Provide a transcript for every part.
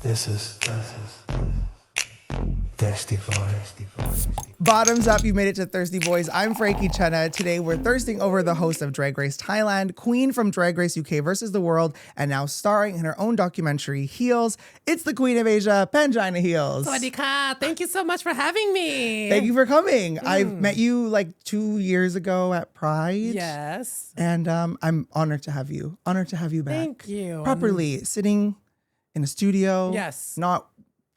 This is Thirsty Voice. Bottoms up, you made it to Thirsty Boys. I'm Frankie Chenna. Today we're thirsting over the host of Drag Race Thailand, Queen from Drag Race UK versus the World, and now starring in her own documentary, Heals. It's the Queen of Asia, Pangina Heals. Sawadee ka. Thank you so much for having me. Thank you for coming. I met you like 2 years ago at Pride. Yes. And I'm honored to have you. Honored to have you back. Thank you. Properly sitting in a studio. Yes. Not,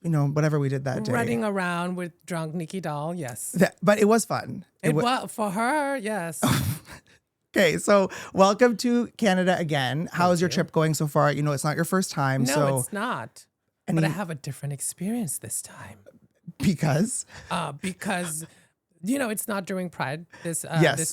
whatever we did that day. Running around with drunk Nikki Doll. Yes. But it was fun. It was for her. Yes. Okay, so welcome to Canada again. How is your trip going so far? It's not your first time. No, it's not. But I have a different experience this time. Because? Because it's not during Pride this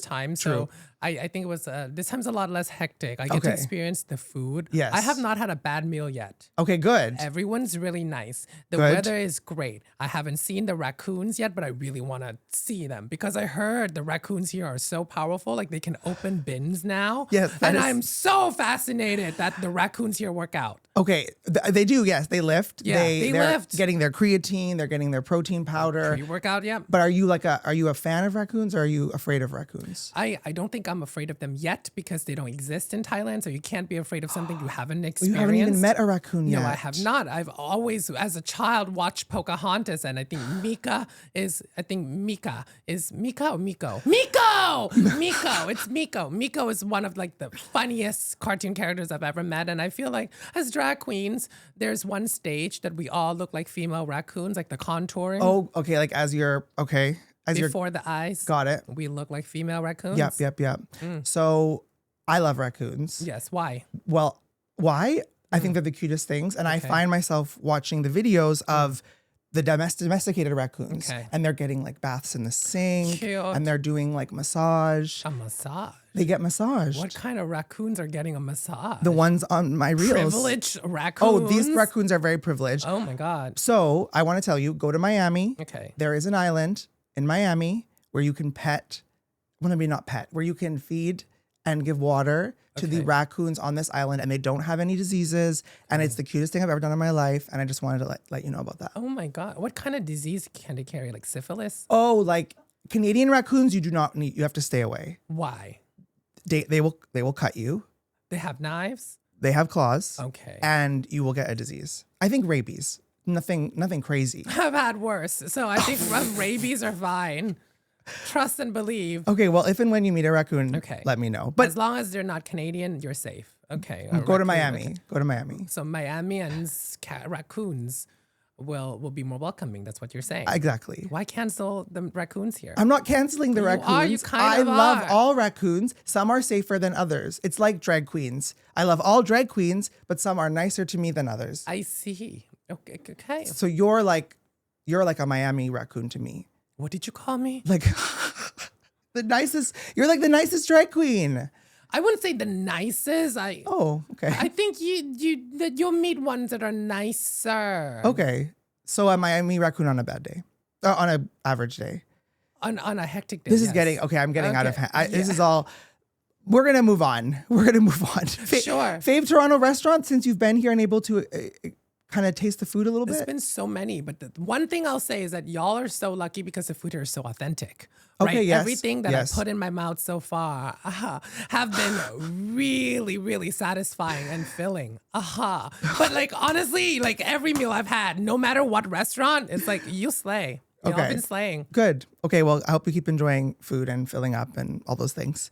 time. True. So I think it was this time's a lot less hectic. I get to experience the food. Yes. I have not had a bad meal yet. Okay, good. Everyone's really nice. The Good. weather is great. I haven't seen the raccoons yet, but I really want to see them because I heard the raccoons here are so powerful. Like they can open bins now. Yes, that and is- I'm so fascinated that the raccoons here work out. Okay, they do, yes. They lift. Yeah, they they're lift. getting their creatine. They're getting their protein powder. Pre-workout, yeah. But are you a fan of raccoons or are you afraid of raccoons? I don't think I'm afraid of them yet because they don't exist in Thailand. So you can't be afraid of something you haven't experienced. You haven't even met a raccoon yet. No, I have not. I've always, as a child, watched Pocahontas, and I think Mika is Miko. It's Miko. Miko is one of like the funniest cartoon characters I've ever met, and I feel like as drag queens, there's one stage that we all look like female raccoons, like the contouring. Oh, okay, like as you're Before the eyes. got it. We look like female raccoons. Yep. So I love raccoons. Yes. Why? Well, why? I think they're the cutest things. And I find myself watching the videos of the domesticated raccoons. Okay. And they're getting like baths in the sink. Cute. And they're doing like massage. A massage. They get massaged. What kind of raccoons are getting a massage? The ones on my reels. Privileged raccoons. Oh, these raccoons are very privileged. Oh my God. So I want to tell you, go to Miami. Okay. There is an island in Miami where you can where you can feed and give water to the Okay. raccoons on this island, and they don't have any diseases. And it's the cutest thing I've ever done in my life. And I just wanted to let you know about that. Oh my God. What kind of disease can they carry? Like syphilis? Oh, like Canadian raccoons, you do not need. You have to stay away. Why? They will cut you. They have knives? They have claws. Okay. And you will get a disease. I think rabies. Nothing crazy. I've had worse. So I think rabies are fine. Trust and believe. Okay, well, if and when you meet a raccoon, Okay. let me know. But As long as they're not Canadian, you're safe. Okay. go to Miami. Go to Miami. So Miamians, raccoons will be more welcoming. That's what you're saying. Exactly. Why cancel the raccoons here? I'm not canceling the You raccoons. are, you kind I of love are. all raccoons. Some are safer than others. It's like drag queens. I love all drag queens, but some are nicer to me than others. I see. Okay. So you're like a Miami raccoon to me. What did you call me? Like the nicest. You're like the nicest drag queen. I wouldn't say the nicest. Oh, okay. I think you'll meet ones that are nicer. Okay. So a Miami raccoon on a bad day. On an average day. On a hectic day. This is yes. getting okay. I'm getting out of Okay, hand. This yeah. is all. We're gonna move on. Sure. Fave Toronto restaurant since you've been here and able to kind of taste the food a little There's bit. been so many, but the one thing I'll say is that y'all are so lucky because the food here is so authentic. Okay, right? yes, Everything that yes. I put in my mouth so far have been really, really satisfying and filling. But like honestly, like every meal I've had, no matter what restaurant, it's like you slay. Y'all Okay. been slaying. Good. Okay. Well, I hope you keep enjoying food and filling up and all those things.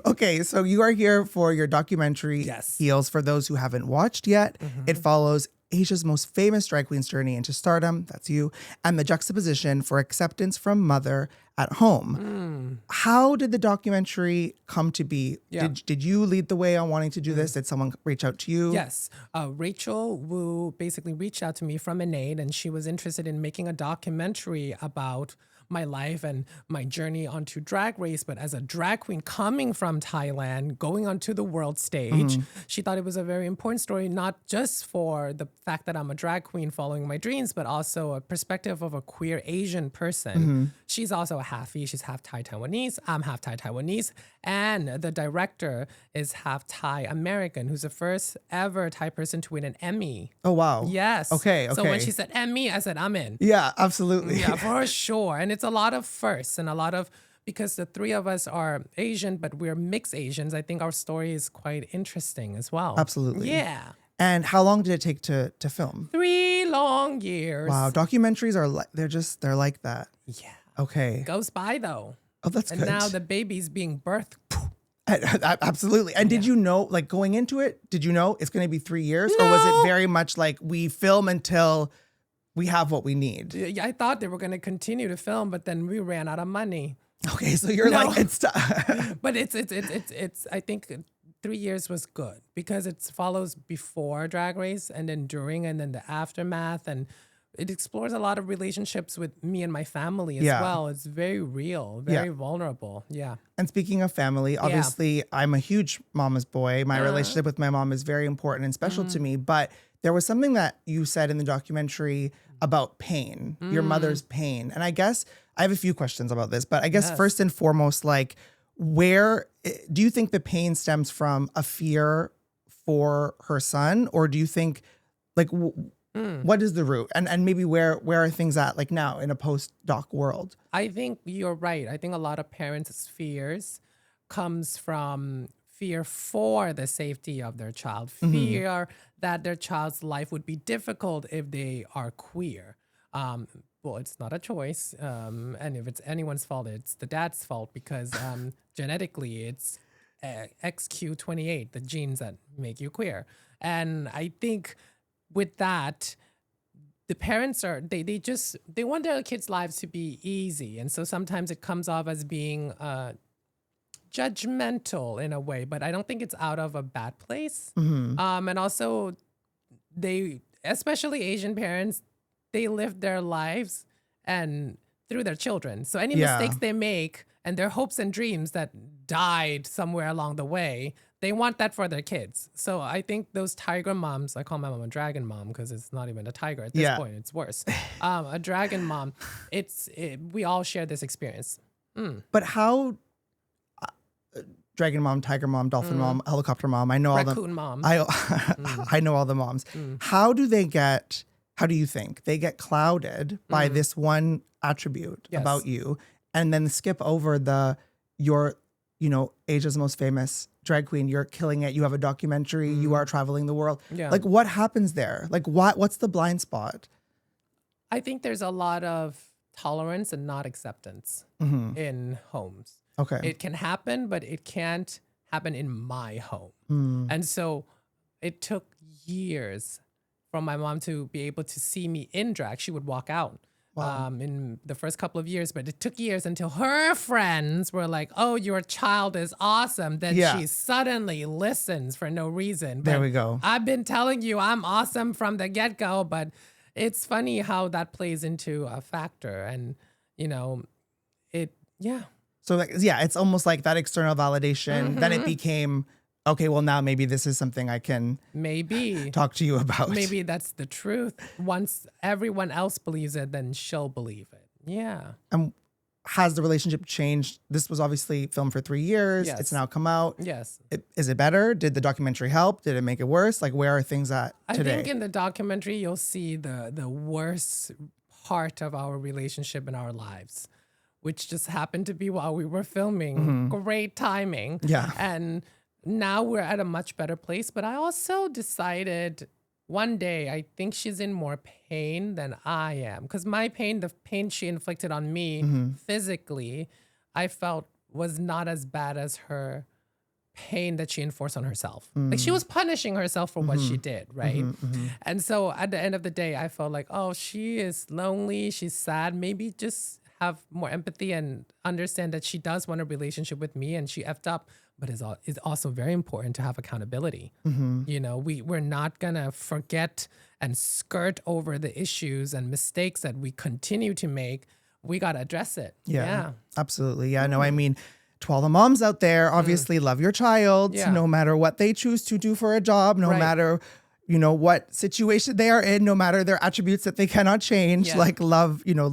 Okay. So you are here for your documentary, Yes. Heals. For those who haven't watched yet, it follows Asia's most famous drag queen's journey into stardom. That's you. And the juxtaposition for acceptance from mother at home. How did the documentary come to be? Yeah. Did you lead the way on wanting to do this? Did someone reach out to you? Yes. Rachel Wu basically reached out to me from Innate, and she was interested in making a documentary about my life and my journey onto Drag Race, but as a drag queen coming from Thailand, going onto the world stage, she thought it was a very important story, not just for the fact that I'm a drag queen following my dreams, but also a perspective of a queer Asian person. She's also a halfie. She's half Thai Taiwanese. I'm half Thai Taiwanese. And the director is half Thai American, who's the first ever Thai person to win an Emmy. Oh, wow. Yes. Okay. So when she said Emmy, I said, I'm in. Yeah, absolutely. Yeah, for sure. And it's a lot of firsts and a lot of, because the three of us are Asian, but we're mixed Asians. I think our story is quite interesting as well. Absolutely. Yeah. And how long did it take to film? 3 long years. Wow, documentaries are they're like that. Yeah. Okay. Goes by though. Oh, that's And good. now the baby's being birthed. Absolutely. And did you know, like going into it, did you know it's going to be 3 years? Or was it very much like we film until we have what we need? Yeah, I thought they were going to continue to film, but then we ran out of money. Okay, so you're like, it's But it's I think 3 years was good because it follows before Drag Race and then during and then the aftermath, and it explores a lot of relationships with me and my family as well. It's very real, very vulnerable. Yeah. And speaking of family, obviously I'm a huge mama's boy. My relationship with my mom is very important and special to me. But there was something that you said in the documentary about pain, your mother's pain. And I guess I have a few questions about this, but I guess first and foremost, like, where do you think the pain stems from a fear for her son? Or do you think, like, what is the root? And maybe where are things at, like now in a post-doc world? I think you're right. I think a lot of parents' fears comes from fear for the safety of their child, fear that their child's life would be difficult if they are queer. Well, it's not a choice. And if it's anyone's fault, it's the dad's fault because genetically it's XQ28, the genes that make you queer. And I think with that, the parents are, they want their kids' lives to be easy. And so sometimes it comes off as being judgmental in a way, but I don't think it's out of a bad place. And also especially Asian parents, they live their lives and through their children. So any mistakes they make and their hopes and dreams that died somewhere along the way, they want that for their kids. So I think those tiger moms, I call my mom a dragon mom because it's not even a tiger at this point, it's worse. A dragon mom, we all share this experience. But how, dragon mom, tiger mom, dolphin mom, helicopter mom, I know all the Raccoon mom. I know all the moms. How do you think they get clouded by this one attribute about you and then skip over your Asia's most famous drag queen, you're killing it, you have a documentary, you are traveling the world. Like, what happens there? Like, what's the blind spot? I think there's a lot of tolerance and not acceptance in homes. Okay. It can happen, but it can't happen in my home. And so it took years for my mom to be able to see me in drag. She would walk out in the first couple of years, but it took years until her friends were like, oh, your child is awesome. Then she suddenly listens for no reason. But there we go. I've been telling you I'm awesome from the get-go, but it's funny how that plays into a factor. And, So it's almost like that external validation. Then it became, okay, well now maybe this is something I can talk to you about. Maybe that's the truth. Once everyone else believes it, then she'll believe it. Yeah. And has the relationship changed? This was obviously filmed for 3 years. Yes. It's now come out. Yes. Is it better? Did the documentary help? Did it make it worse? Like, where are things at today? I think in the documentary, you'll see the worst part of our relationship in our lives, which just happened to be while we were filming. Great timing. Yeah. And now we're at a much better place. But I also decided one day, I think she's in more pain than I am. Because my pain, the pain she inflicted on me physically, I felt was not as bad as her pain that she enforced on herself. Like, she was punishing herself for what she did, right? And so at the end of the day, I felt like, oh, she is lonely, she's sad. Maybe just have more empathy and understand that she does want a relationship with me and she effed up. But it's also very important to have accountability. We're not gonna forget and skirt over the issues and mistakes that we continue to make. we got to address it. Yeah, absolutely. Yeah, no, I mean, to all the moms out there, obviously love your child, Yeah. no matter what they choose to do for a job, no Right. matter, what situation they are in, no matter their attributes that they cannot change, Yeah. like love your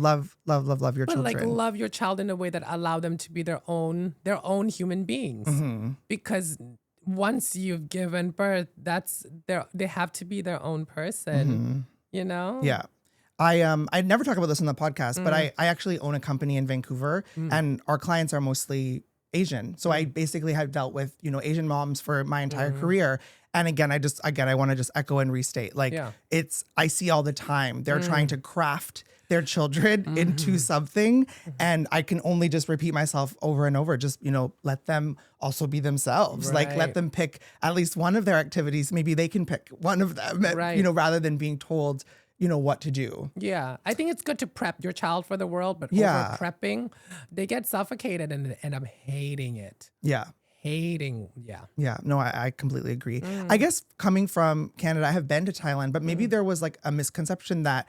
But children. like love your child in a way that allow them to be their own human beings. Mm-hmm. Because once you've given birth, they have to be their own person. You know? Yeah. I never talk about this on the podcast, but I actually own a company in Vancouver and our clients are mostly Asian. So I basically have dealt with, Asian moms for my entire career. And again, I want to just echo and restate, like I see all the time, they're trying to craft their children into something. And I can only just repeat myself over and over, just, let them also be themselves. Like let them pick at least one of their activities. Maybe they can pick one of them, rather than being told, what to do. Yeah. I think it's good to prep your child for the world, but over prepping, they get suffocated and end up hating it. Yeah. Yeah, no, I completely agree. I guess coming from Canada, I have been to Thailand, but maybe there was like a misconception that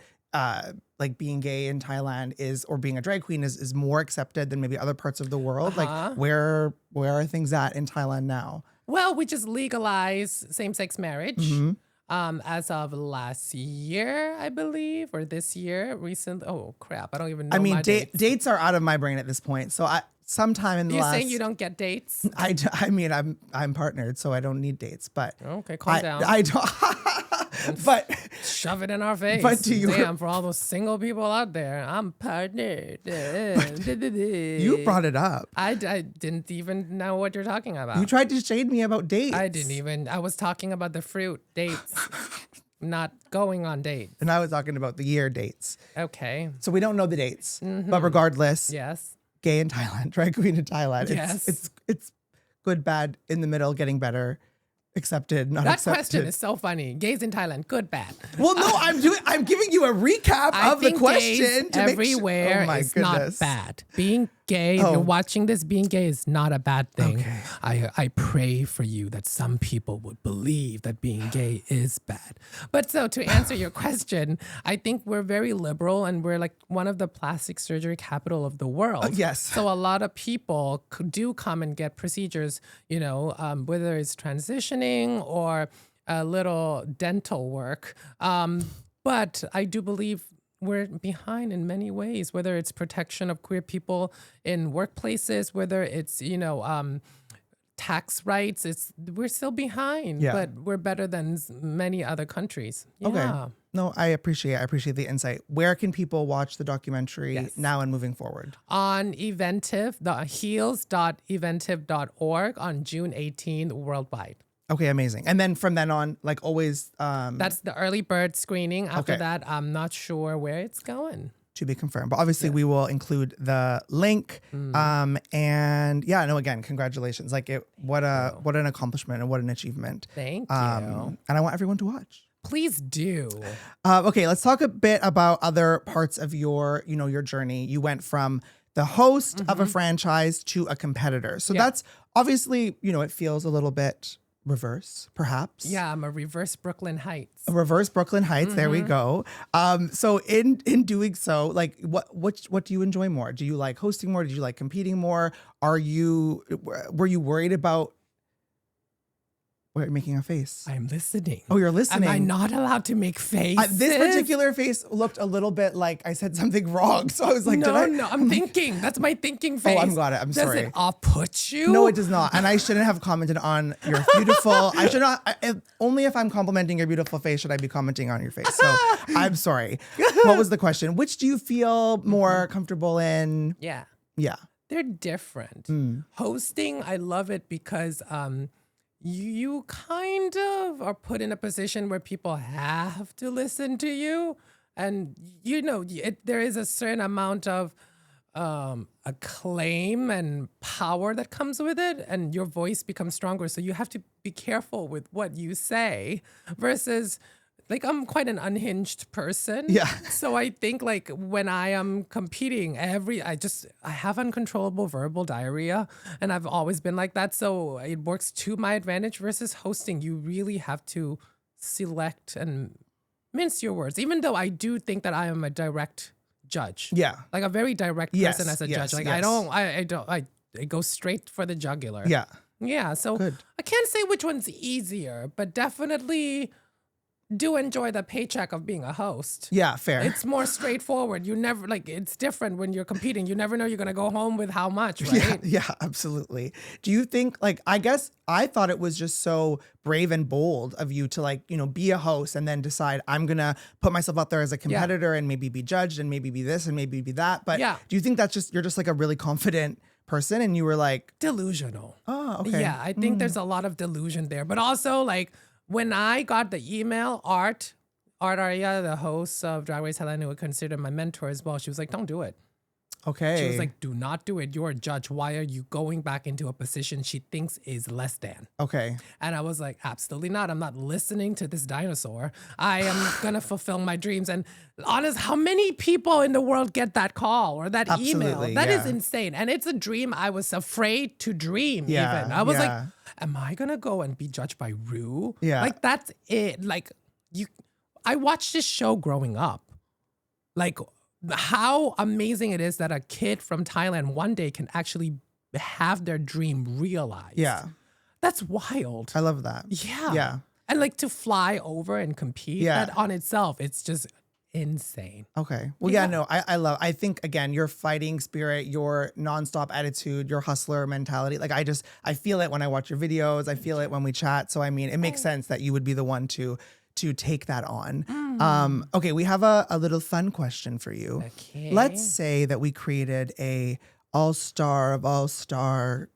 like being gay in Thailand or being a drag queen is more accepted than maybe other parts of the world. Like where are things at in Thailand now? Well, we just legalized same-sex marriage as of last year, I believe, or this year, recent. Oh crap, I don't even know. I mean, my dates. dates are out of my brain at this point. So sometime in the You're last. saying you don't get dates? I mean, I'm partnered, so I don't need dates. But okay, calm down. I don't. But shove it in our face. But damn, for all those single people out there, I'm partnered. You brought it up. I didn't even know what you're talking about. You tried to shade me about dates. I was talking about the fruit dates, not going on dates. And I was talking about the year dates. Okay. So we don't know the dates, but regardless, Yes. Gay in Thailand, drag queen in Thailand. Yes. It's good, bad, in the middle, getting better. Accepted, not that accepted. question is so funny. Gays in Thailand, good, bad. Well, no, I'm giving you a recap of the question to everywhere make sure. Oh my is goodness. not bad. Being gay, if you're watching this, being gay is not a bad thing. Okay. I pray for you that some people would believe that being gay is bad. But so to answer your question, I think we're very liberal and we're like one of the plastic surgery capital of the world. Yes. So a lot of people do come and get procedures, whether it's transitioning or a little dental work. But I do believe we're behind in many ways, whether it's protection of queer people in workplaces, whether it's, tax rights, we're still behind, but we're better than many other countries. Yeah. Okay. No, I appreciate the insight. Where can people watch the documentary now and moving forward? On Eventive, the heals.eventive.org on June 18th worldwide. Okay, amazing. And then from then on, like always, that's the early bird screening. After that, I'm not sure where it's going. To be confirmed. But obviously we will include the link. And again, congratulations. Like what an accomplishment and what an achievement. Thank you. And I want everyone to watch. Please do. Okay, let's talk a bit about other parts of your journey. You went from the host of a franchise to a competitor. So that's obviously, it feels a little bit reverse, perhaps. Yeah, I'm a reverse Brooklyn Heights. A reverse Brooklyn Heights. There we go. So in doing so, like what do you enjoy more? Do you like hosting more? Did you like competing more? Were you worried about? Why are you making a face? I'm listening. Oh, you're listening. Am I not allowed to make faces? This particular face looked a little bit like I said something wrong. So I was like, no, I'm thinking. That's my thinking face. Oh, I'm glad. I'm sorry. Does it off-put you? No, it does not. And I shouldn't have commented on your beautiful. I should not. Only if I'm complimenting your beautiful face should I be commenting on your face. So I'm sorry. What was the question? Which do you feel more comfortable in? Yeah. Yeah. They're different. Hosting, I love it because you kind of are put in a position where people have to listen to you. And, there is a certain amount of acclaim and power that comes with it. And your voice becomes stronger. So you have to be careful with what you say versus... Like, I'm quite an unhinged person. Yeah. So I think like when I am competing, I have uncontrollable verbal diarrhea, and I've always been like that. So it works to my advantage versus hosting. You really have to select and mince your words, even though I do think that I am a direct judge. Yeah. Like a very direct Yes, person as a yes, judge. Like yes. I go straight for the jugular. Yeah. Yeah. So Good. I can't say which one's easier, but definitely do enjoy the paycheck of being a host. Yeah, fair. It's more straightforward. You never it's different when you're competing. You never know you're gonna go home with how much, right? Yeah, absolutely. Do you think I guess I thought it was just so brave and bold of you to be a host and then decide I'm going to put myself out there as a competitor and maybe be judged and maybe be this and maybe be that. But do you think you're just like a really confident person and you were like delusional? Oh, okay. Yeah, I think there's a lot of delusion there. But also when I got the email, Art Arya, the host of Drag Race Thailand, who would consider my mentor as well, she was like, don't do it. Okay. She was like, do not do it. You're a judge. Why are you going back into a position she thinks is less than? Okay. And I was like, absolutely not. I'm not listening to this dinosaur. I am going to fulfill my dreams. And honest, how many people in the world get that call or that email? That is insane. And it's a dream I was afraid to dream even. I was like, am I going to go and be judged by Rue? Yeah. Like, that's it. I watched this show growing up. How amazing it is that a kid from Thailand one day can actually have their dream realized. Yeah. That's wild. I love that. Yeah. Yeah. And to fly over and compete, that on itself, it's just insane. Okay. Well, no, I think again, your fighting spirit, your nonstop attitude, your hustler mentality. I feel it when I watch your videos. I feel it when we chat. So, I mean, it makes sense that you would be the one to take that on. Okay, we have a little fun question for you. Okay. Let's say that we created a all-star of all-star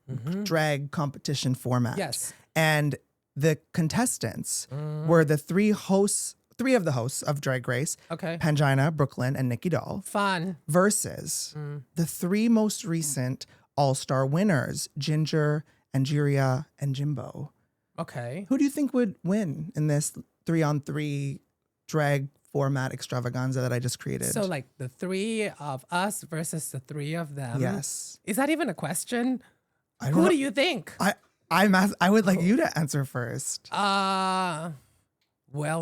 drag competition format. Yes. And the contestants were the three of the hosts of Drag Race. Okay. Pangina, Brooklyn, and Nikki Doll. Fun. Versus the three most recent all-star winners, Ginger, Angeria, and Jimbo. Okay. Who do you think would win in this 3-on-3 drag format extravaganza that I just created? So the three of us versus the three of them. Yes. Is that even a question? I don't Who know. do you think? I would like you to answer first. Well,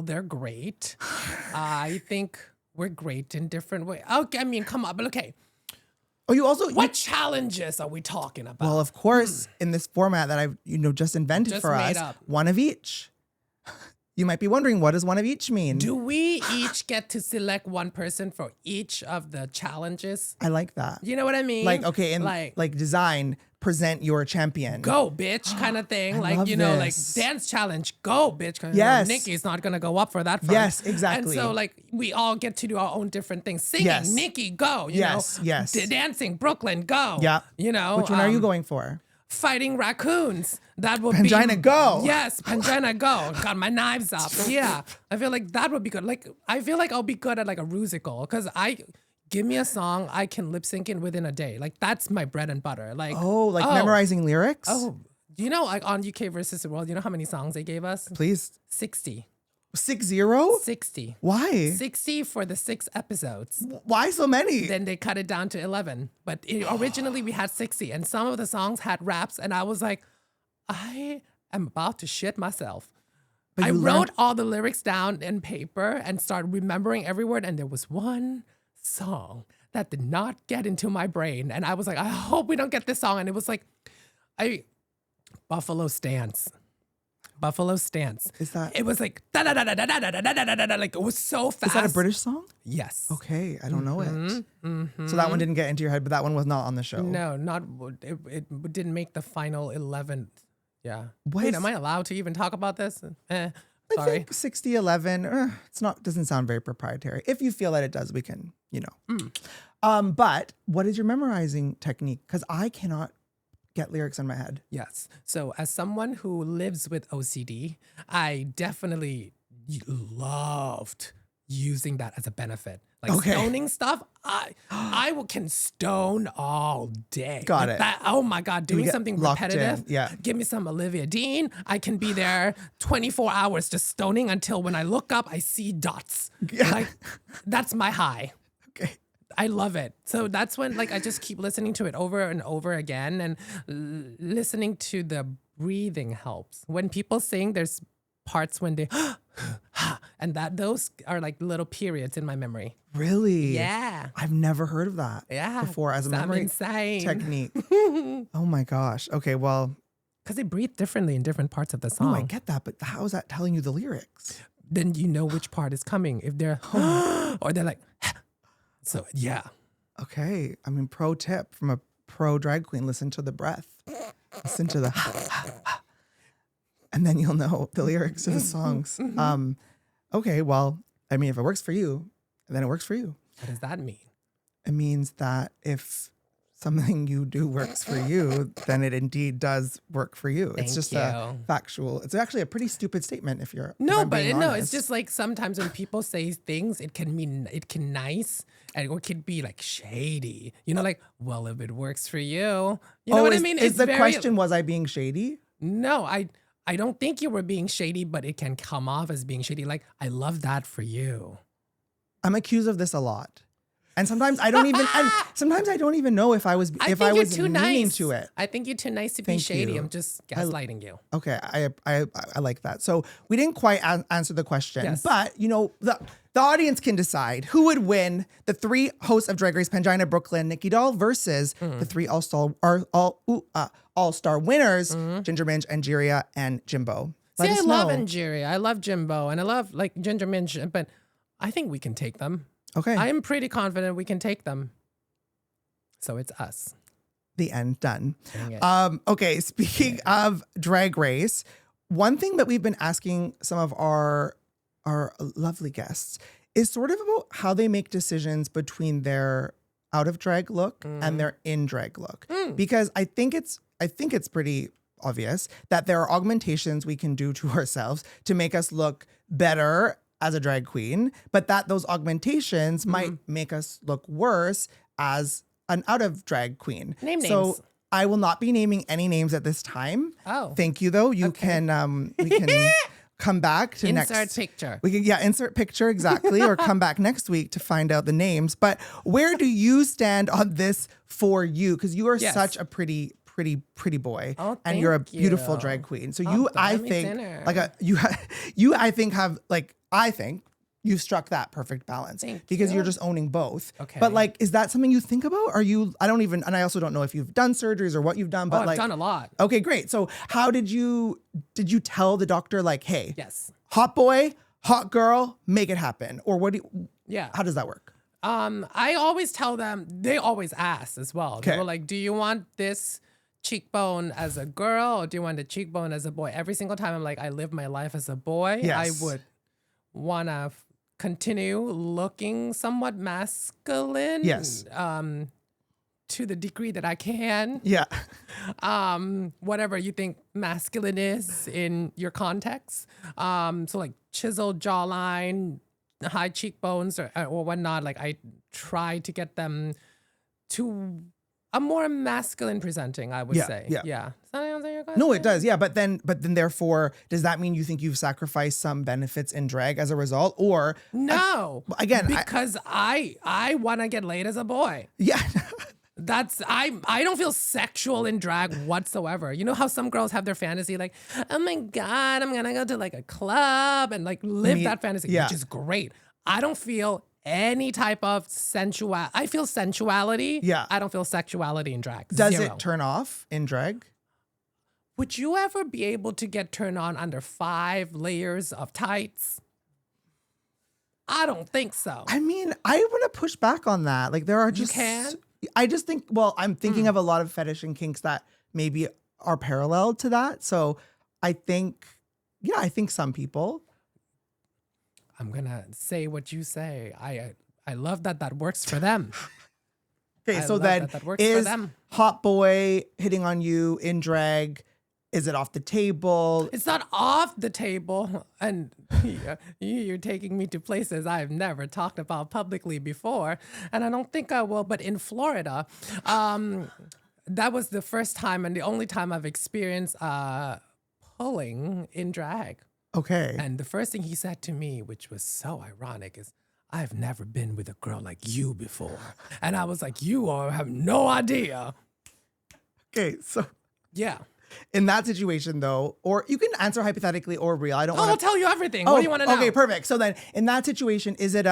they're great. I think we're great in different ways. Okay, I mean, come on, but okay. Oh, you also What challenges are we talking about? Well, of course, in this format that I've just invented Just for made us, up. one of each. You might be wondering, what does one of each mean? Do we each get to select one person for each of the challenges? I like that. You know what I mean? Like design, present your champion. Go, bitch, kind of thing. love this. Dance challenge, go, bitch. Yes. Nikki's not going to go up for that first. Yes, exactly. And so, we all get to do our own different things. Singing, Yes. Nikki, go. Yes, yes. Dancing, Brooklyn, go. Yeah. You know. Which one are you going for? Fighting raccoons. That would Pangina, be. go. Yes, Pangina, go. Got my knives up. Yeah. I feel like that would be good. I feel like I'll be good at a musical because give me a song I can lip sync in within a day. That's my bread and butter. Memorizing lyrics? Oh, do you know on UK versus the World, you know how many songs they gave us? Please. 60. 60? 60. Why? 60 for the 6 episodes. Why so many? Then they cut it down to 11. But originally we had 60 and some of the songs had raps and I was like, I am about to shit myself. But I you wrote learned- all the lyrics down in paper and started remembering every word and there was one song that did not get into my brain. And I was like, I hope we don't get this song. And it was Buffalo Stance. Buffalo Stance. Is that- It was da da da da da da da da da da da da. It was so fast. Is that a British song? Yes. Okay, I don't know it. So that one didn't get into your head, but that one was not on the show. No, not it didn't make the final 11th. Yeah. What Wait, is- am I allowed to even talk about this? I Sorry. think 60-11, doesn't sound very proprietary. If you feel that it does, we can, But what is your memorizing technique? Because I cannot get lyrics in my head. Yes. So as someone who lives with OCD, I definitely loved using that as a benefit. Okay. Stoning stuff, I can stone all day. Got it. Oh my God, doing get something locked in, repetitive. yeah. Give me some Olivia Dean. I can be there 24 hours just stoning until when I look up, I see dots. Yeah. That's my high. Okay. I love it. So that's when I just keep listening to it over and over again and listening to the breathing helps. When people sing, there's parts when they and those are like little periods in my memory. Really? Yeah. I've never heard of that Yeah. before as a I'm memory insane. technique. Oh my gosh. Okay, well, Because they breathe differently in different parts of the no, song. I get that, but how is that telling you the lyrics? Then you know which part is coming. If they're or they're like, so yeah. Okay. I mean, pro tip from a pro drag queen, listen to the breath. Listen to the and then you'll know the lyrics to the songs. Okay, well, I mean, if it works for you, then it works for you. What does that mean? It means that if something you do works for you, then it indeed does work for you. It's just a factual. It's actually a pretty stupid statement if you're no, if I'm but being no, honest. it's just like sometimes when people say things, it can mean it can nice and it could be like shady. You know, like, well, if it works for you, you know what I mean? Is the question, was I being shady? No, I don't think you were being shady, but it can come off as being shady. Like, I love that for you. I'm accused of this a lot. And sometimes I don't even know if I was meaning to it. I think you're too nice to be shady. I'm just gaslighting you. Okay, I like that. So we didn't quite answer the question, Yes. but you know the audience can decide who would win the 3 hosts of Drag Race Pangina, Brooklyn, Nikki Doll versus the 3 all-star winners, Ginger Minj, Angeria, and Jimbo. See, I love Angeria. I love Jimbo, and I love like Ginger Minj, but I think we can take them. Okay. I am pretty confident we can take them. So it's us. The end. Done. Dang it. Okay, speaking of Drag Race, one thing that we've been asking some of our lovely guests is sort of about how they make decisions between their out of drag look and their in drag look. Because I think it's pretty obvious that there are augmentations we can do to ourselves to make us look better as a drag queen, but that those augmentations might make us look worse as an out of drag queen. Name so names. I will not be naming any names at this time. Oh. Thank you though. You can we can come back to Insert picture. We can insert picture exactly or come back next week to find out the names. But where do you stand on this for you? Because you are such a pretty boy, and you're a beautiful drag queen. So I think you've struck that perfect balance because you're just owning both. Okay. But like, is that something you think about? And I also don't know if you've done surgeries or what you've done, but I've done a lot. Okay, great. So how did you tell the doctor like, hey, Yes. hot boy, hot girl, make it happen? Or how does that work? I always tell them, they always ask as well. Okay. They were like, do you want this cheekbone as a girl or do you want the cheekbone as a boy? Every single time I'm like, I live my life as a boy. Yes. I would want to continue looking somewhat masculine. Yes. To the degree that I can. Yeah. Whatever you think masculine is in your context. So like chiseled jawline, high cheekbones or whatnot. Like I try to get them to a more masculine presenting, I would say. Yeah. Does that answer your question? No, it does. Yeah. But then therefore, does that mean you think you've sacrificed some benefits in drag as a result? Or no. Again, because I want to get laid as a boy. Yeah. I don't feel sexual in drag whatsoever. You know how some girls have their fantasy like, oh my God, I'm gonna go to like a club and like live that fantasy, which is great. I don't feel any type of I feel sensuality. Yeah. I don't feel sexuality in drag. Does Zero. it turn off in drag? Would you ever be able to get turned on under 5 layers of tights? I don't think so. I mean, I want to push back on that. Like there are just... You can? I just think, well, I'm thinking of a lot of fetish and kinks that maybe are parallel to that. So I think some people. I'm going to say what you say. I love that works for them. Okay, so then that works is for them. hot boy hitting on you in drag, is it off the table? It's not off the table. And you're taking me to places I've never talked about publicly before. And I don't think I will. But in Florida, that was the first time and the only time I've experienced pulling in drag. Okay. And the first thing he said to me, which was so ironic, is, I've never been with a girl like you before. And I was like, you have no idea. Okay, so... Yeah. In that situation, though, or you can answer hypothetically or real. I don't I'll want to. tell you everything. What do you want to know? Okay, perfect. So then, in that situation, is it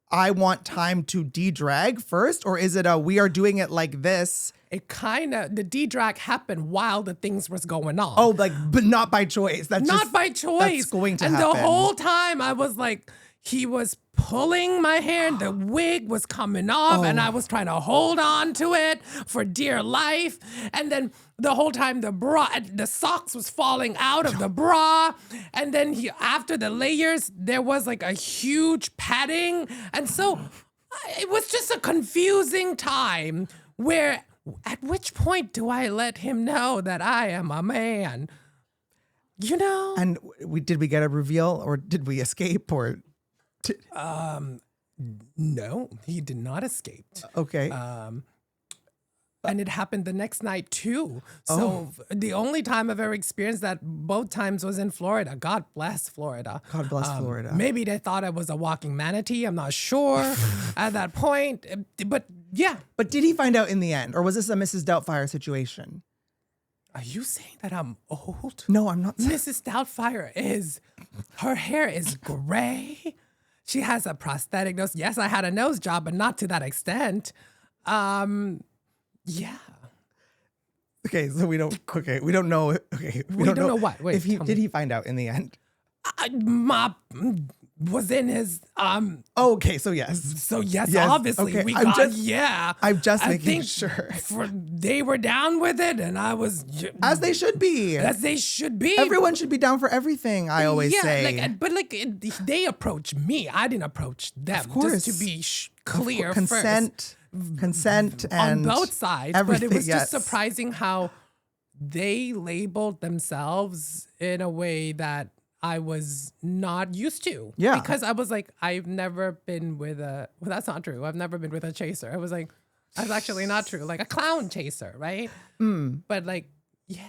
I want time to de-drag first, or is it we are doing it like this? It kind of, the de-drag happened while the things was going on. Oh, like, but not by choice. That's Not just, by choice. That's going to and happen. the whole time I was like, he was pulling my hair and the wig was coming off and I was trying to hold on to it for dear life. And then the whole time the socks was falling out of the bra. And then after the layers, there was like a huge padding. And so it was just a confusing time where at which point do I let him know that I am a man? You know? And did we get a reveal, or did we escape, or? No, he did not escape. Okay. And it happened the next night too. So the only time I've ever experienced that, both times, was in Florida. God bless Florida. God bless Florida. Maybe they thought I was a walking manatee. I'm not sure at that point. But yeah. But did he find out in the end, or was this a Mrs. Doubtfire situation? Are you saying that I'm old? No, I'm not. Mrs. Doubtfire her hair is gray. She has a prosthetic nose. Yes, I had a nose job, but not to that extent. Yeah. Okay, so we don't know. Okay, We don't know what. Wait, did he find out in the end? Ma was in his Oh, okay, so yes. So yes, Yes, obviously okay, we I'm got just- yeah. I'm just I making think sure. they were down with it, and I was As they should be. as they should be. Everyone should be down for everything, I always say. They approached me. I didn't approach them. Of course. Just to be clear, Consent and on both sides. But it everything, was just yes. surprising how they labeled themselves in a way that I was not used to. Yeah. Because I was like, I've never been with well, that's not true. I've never been with a chaser. I was like, that's actually not true. Like a clown chaser, right? But like, yeah.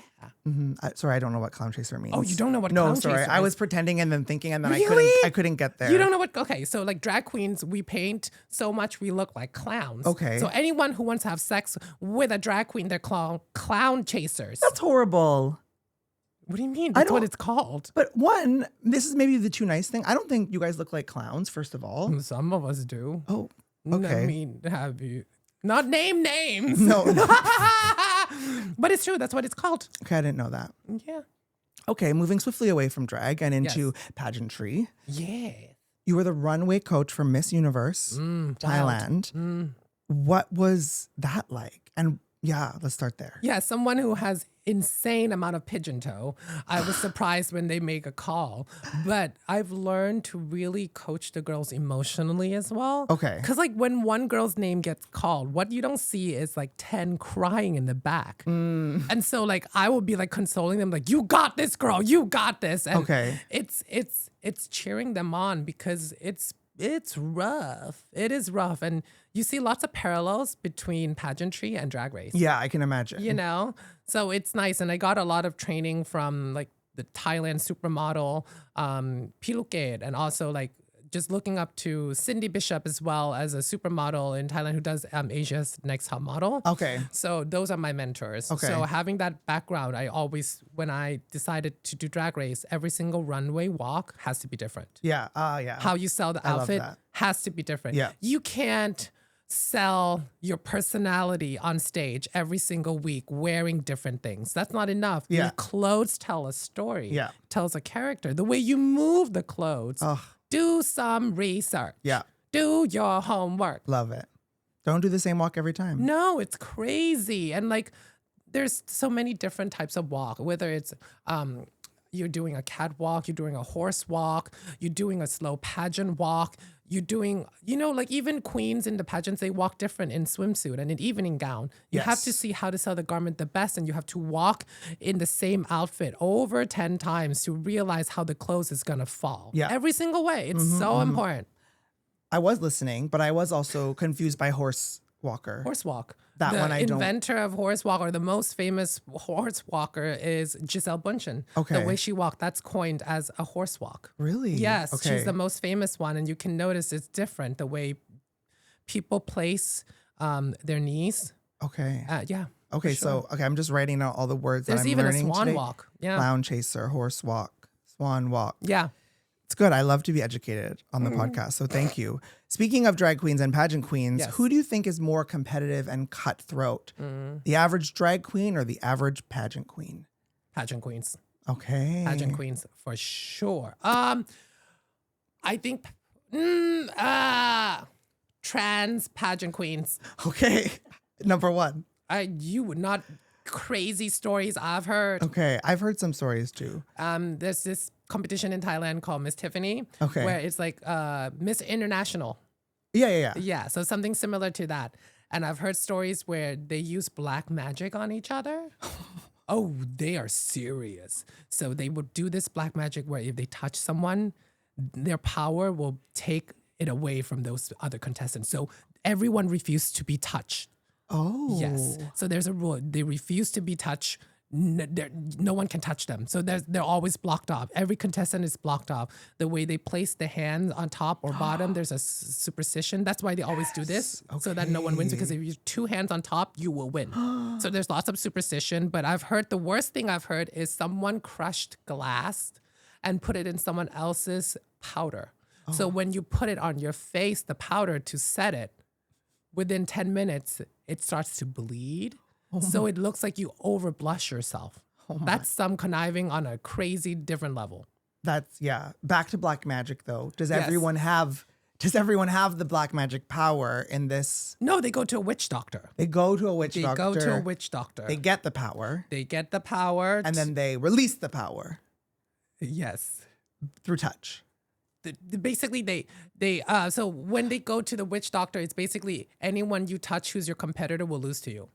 Sorry, I don't know what clown chaser means. Oh, you don't know what No, clown sorry. chaser I is? was pretending and then thinking, and then Really? I couldn't get there. You don't know what? Okay, so like drag queens, we paint so much we look like clowns. Okay. So anyone who wants to have sex with a drag queen, they're clown chasers. That's horrible. What do you mean? That's what it's called. But one, this is maybe the too nice thing. I don't think you guys look like clowns, first of all. Some of us do. Oh, okay. I mean, have you not name names? No. But it's true. That's what it's called. Okay, I didn't know that. Yeah. Okay, moving swiftly away from drag and into pageantry. Yeah. You were the runway coach for Miss Universe, Thailand. What was that like? And yeah, let's start there. Yeah, someone who has insane amount of pigeon toe. I was surprised when they make a call, but I've learned to really coach the girls emotionally as well. Okay. Because like when one girl's name gets called, what you don't see is like 10 crying in the back. And so like I will be like consoling them, like, you got this, girl, you got this. And Okay. it's cheering them on because it's rough. It is rough. And you see lots of parallels between pageantry and drag race. Yeah, I can imagine. You know? So it's nice. And I got a lot of training from like the Thailand supermodel, Piluket, and also like just looking up to Cindy Bishop as well as a supermodel in Thailand who does Asia's Next Top Model. Okay. So those are my mentors. Okay. So having that background, I always, when I decided to do drag race, every single runway walk has to be different. Yeah. Yeah. How you sell the I love outfit that. has to be different. Yeah. You can't sell your personality on stage every single week wearing different things. That's not enough. Yeah. Your clothes tell a story. Yeah. Tells a character. The way you move the clothes. Ugh. Do some research. Yeah. Do your homework. Love it. Don't do the same walk every time. No, it's crazy. And like there's so many different types of walk, whether it's you're doing a catwalk, you're doing a horse walk, you're doing a slow pageant walk, you're doing, you know, like even queens in the pageants, they walk different in swimsuit and in evening gown. You have to Yes. see how to sell the garment the best, and you have to walk in the same outfit over 10 times to realize how the clothes is gonna fall. Yeah. Every single way. It's so important. I was listening, but I was also confused by horse walker. Horse walk. That the one I don't- inventor of horse walk, or the most famous horse walker, is Giselle Bundchen. Okay. The way she walked, that's coined as a horse walk. Really? Yes, Okay. she's the most famous one, and you can notice it's different the way people place their knees. Okay. Yeah, Okay, sure. so I'm just writing out all the words There's that I'm even a learning swan today. walk. Yeah. Clown chaser, horse walk, swan walk. Yeah. It's good. I love to be educated on the podcast, so thank you. Speaking of drag queens and pageant queens, Yes. who do you think is more competitive and cutthroat? The average drag queen or the average pageant queen? Pageant queens. Okay. Pageant queens for sure. I think trans pageant queens. Okay. Number one. You would not crazy stories I've heard. Okay. I've heard some stories too. There's this competition in Thailand called Miss Tiffany. Okay. Where it's like Miss International. Yeah. Yeah, so something similar to that. And I've heard stories where they use black magic on each other. Oh, they are serious. So they would do this black magic where if they touch someone, their power will take it away from those other contestants. So everyone refused to be touched. Oh. Yes. So there's a rule. They refuse to be touched. No one can touch them. So they're always blocked off. Every contestant is blocked off. The way they place the hands on top or bottom, there's a superstition. That's why they always do this, so that no one wins. Because if you two hands on top, you will win. So there's lots of superstition. But I've heard the worst thing I've heard is someone crushed glass and put it in someone else's powder. So when you put it on your face, the powder to set it, within 10 minutes, it starts to bleed. So it looks like you over blush yourself. That's some conniving on a crazy different level. That's Back to black magic though. Does Yes. everyone have the black magic power in this? No, they go to a witch doctor. They go to a witch They doctor. go to a witch doctor. They get the power. They get the power. And then they release the power yes. through touch. Basically, so when they go to the witch doctor, it's basically anyone you touch who's your competitor will lose to you.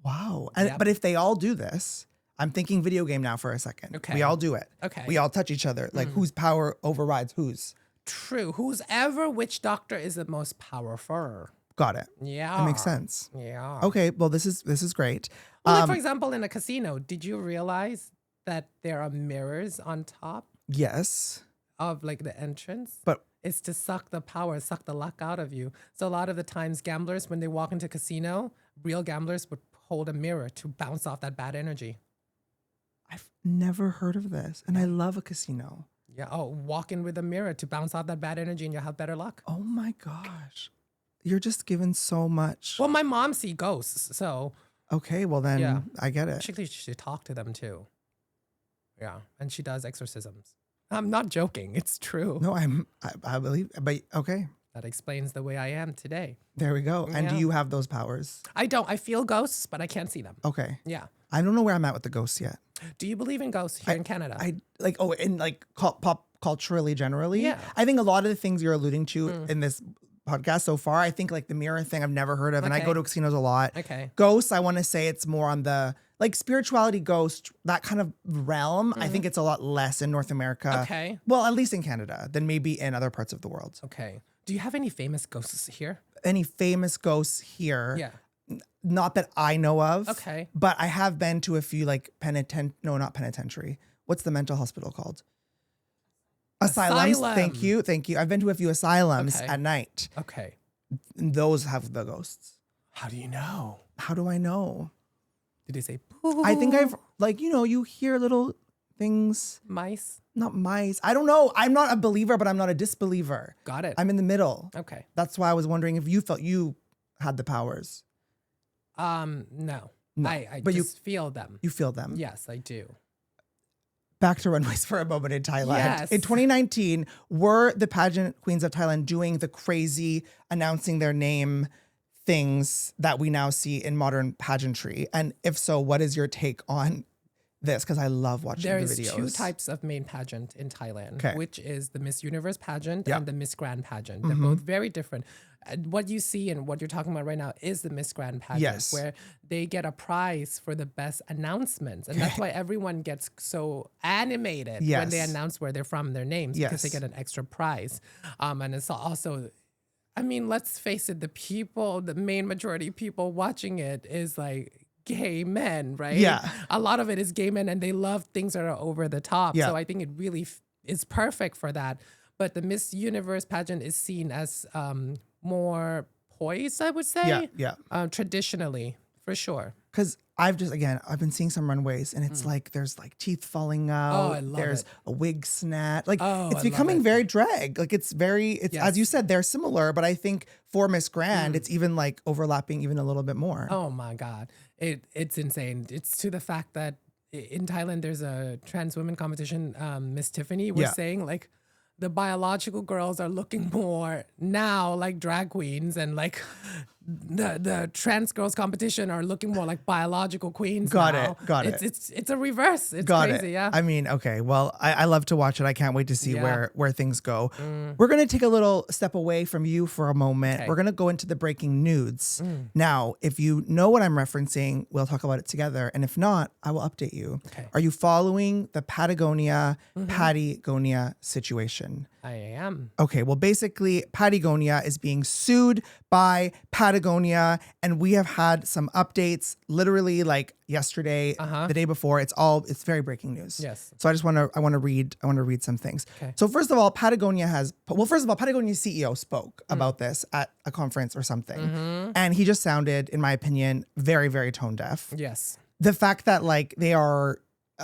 Wow. Yep. But if they all do this, I'm thinking video game now for a second. Okay. We all do it. Okay. We all touch each other. Like whose power overrides whose? True. Who's ever witch doctor is the most powerful. Got it. Yeah. That makes sense. Yeah. Okay. Well, this is great. Well, like for example, in a casino, did you realize that there are mirrors on top Yes. of like the entrance? But It's to suck the power, suck the luck out of you. So a lot of the times gamblers, when they walk into casino, real gamblers would hold a mirror to bounce off that bad energy. I've never heard of this. And I love a casino. Yeah. Oh, walk in with a mirror to bounce off that bad energy and you'll have better luck. Oh my gosh. You're just given so much. Well, my mom see ghosts, so Okay, well then Yeah. I get it. actually she should talk to them too. Yeah. And she does exorcisms. I'm not joking. It's true. No, I believe, but okay, That explains the way I am today. there we go. And do Yeah. you have those powers? I don't. I feel ghosts, but I can't see them. Okay. Yeah. I don't know where I'm at with the ghosts yet. Do you believe in ghosts here in Canada? I like, in like pop culturally generally. Yeah. I think a lot of the things you're alluding to in this podcast so far, I think like the mirror thing I've never heard of. And I Okay. go to casinos a lot. Okay. Ghosts, I want to say it's more on the like spirituality ghost, that kind of realm. I think it's a lot less in North America. Okay. Well, at least in Canada than maybe in other parts of the world. Okay. Do you have any famous ghosts here? Any famous ghosts here? Yeah. Not that I know of. Okay. But I have been to a few like not penitentiary. What's the mental hospital called? Asylums. Asylum. Thank you. I've been to a few asylums Okay. at night. Okay. And those have the ghosts. How do you know? How do I know? Did they say I think I've like, you hear little things, mice? not mice. I don't know. I'm not a believer, but I'm not a disbeliever. Got it. I'm in the middle. Okay. That's why I was wondering if you felt you had the powers. No. No, I but just feel them. You feel them. Yes, I do. Back to runways for a moment in Thailand. Yes. In 2019, were the pageant queens of Thailand doing the crazy announcing their name things that we now see in modern pageantry? And if so, what is your take on this? Because I love watching There the is videos. two types of main pageant in Thailand, Okay. which is the Miss Universe pageant Yeah. and the Miss Grand pageant. They're both very different. What you see and what you're talking about right now is the Miss Grand pageant, Yes. where they get a prize for the best announcements. And that's why everyone gets so animated when they Yes. announce where they're from and their names, because they Yes. get an extra prize. And it's also, I mean, let's face it, the main majority of people watching it is like gay men, right? Yeah. A lot of it is gay men and they love things that are over the top. Yeah. So I think it really is perfect for that. But the Miss Universe pageant is seen as more poised, I would say. Yeah. Traditionally, for sure. because I've been seeing some runways and it's like there's like teeth falling out. I love there's it. a wig snatch. Like Oh, I it's love becoming it. very drag. Like it's Yes. as you said, they're similar, but I think for Miss Grand, it's even like overlapping even a little bit more. Oh my God. It's insane. It's to the fact that in Thailand, there's a trans women competition. Miss Tiffany was Yeah. saying like the biological girls are looking more now like drag queens, and like the trans girls competition are looking more like biological queens. Got now. it, got it. It's a reverse. It's Got crazy. it. Yeah. I mean, okay. Well, I love to watch it. I can't wait to see Yeah. where things go. We're going to take a little step away from you for a moment. Okay. We're going to go into the breaking nudes. Now, if you know what I'm referencing, we'll talk about it together. And if not, I will update you. Okay. Are you following the Patagonia situation? I am. Okay, well, basically, Patagonia is being sued by Patagonia, and we have had some updates literally like yesterday, the day before. It's very breaking news. Yes. So I want to read some things. Okay. So first of all, Patagonia's CEO spoke about this at a conference or something, and he just sounded, in my opinion, very, very tone deaf. Yes. The fact that like they are